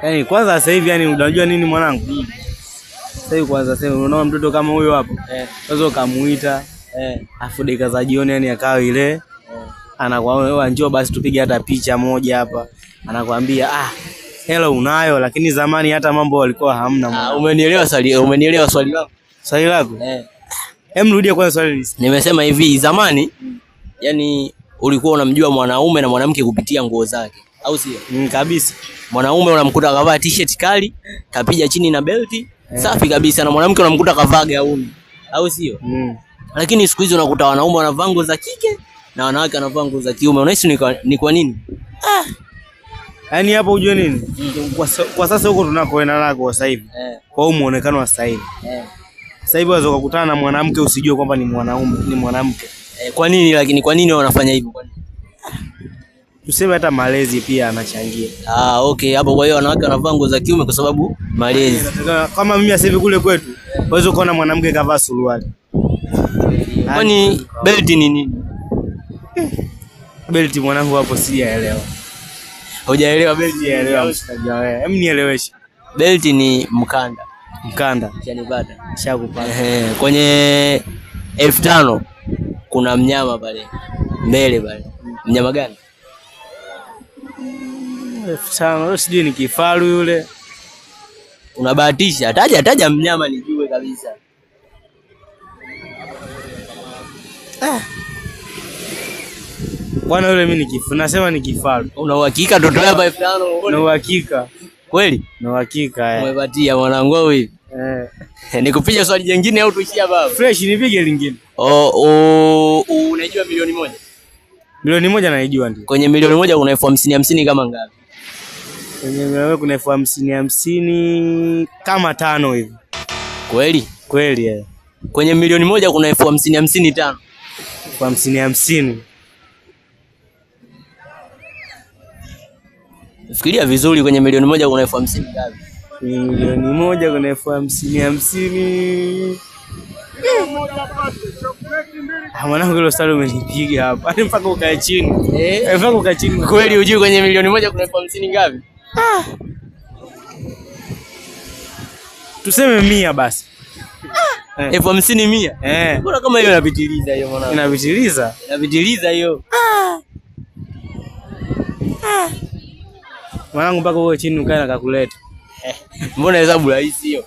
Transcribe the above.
Yaani kwanza sasa hivi yani unajua nini mwanangu? Sasa hivi kwanza sasa unaona mtoto kama huyo hapo. Unaweza ukamuita afu dakika za jioni yani akao ile anakuambia njoo basi tupige hata picha moja hapa. Anakuambia hela unayo lakini zamani hata mambo walikuwa hamna. Umenielewa swali lako? Swali lako? Hem, rudia kwanza swali. Nimesema hivi zamani yani ulikuwa unamjua mwanaume na mwanamke kupitia nguo zake, au sio? Kabisa. Mwanaume unamkuta kavaa t-shirt kali, kapiga chini na belti, safi kabisa, na mwanamke unamkuta kavaa gauni, au sio? Lakini siku hizi unakuta wanaume wanavaa nguo za kike na wanawake wanavaa nguo za kiume. Unahisi ni kwa nini? Yaani hapo unajua nini? Kwa sasa huko tunakoenda nako sasa hivi. Kwa hiyo muonekano wa sasa hivi. Sasa hivi unaweza kukutana na mwanamke usijue kwamba ni mwanaume, ni mwanamke. Kwa nini lakini kwa nini wanafanya hivyo? Tuseme hata malezi pia anachangia. Okay, hapo kwa hiyo wanawake wanavaa nguo za kiume kwa sababu malezi. Kama mimi sasa hivi kule kwetu, unaweza kuona mwanamke kavaa suruali. Kwani belti ni nini? Belti mwanangu hapo sijaelewa. Hujaelewa belti? Sijaelewa mshikaji wewe. Hem, nieleweshe. Belti ni mkanda. Mkanda. Chanipata. Shakupata. Kwenye 5000 kuna mnyama pale mbele pale. Mnyama gani? 5000 sijui ni kifaru yule. Unabahatisha. Taja mnyama nijue kabisa. Bwana yule mimi nasema ni kifaru. Una uhakika toto hapa 5000? Na uhakika. Kweli? Na uhakika. Umepatia mwanangu wewe. Nikupiga swali jingine au tuishie hapa? Fresh, nipige lingine. Unajua milioni 1? Milioni 1 naijua ndio. Kwenye milioni 1 kuna 50,000 kama ngapi? Kwenye milioni kuna 50,000 kama 5 hivi. Kweli? Kweli. Kwenye milioni 1 kuna 50,000 5. 50,000. Fikiria vizuri, kwenye milioni 1 kuna 50,000 ngapi? Kwenye milioni 1 kuna 50,000. Mwanangu hilo swali umenipiga hapa. Hadi mpaka ukae chini. Mpaka ukae chini. Kweli hujui kwenye milioni 1 kuna 50,000 ngapi? Tuseme 100 basi. 50,000 100? Bora kama hiyo inapitiliza hiyo mwanangu. Inapitiliza? Inapitiliza hiyo. Mwanangu mpaka uwe chini ukae na kakuleta. Mbona hesabu rahisi hiyo?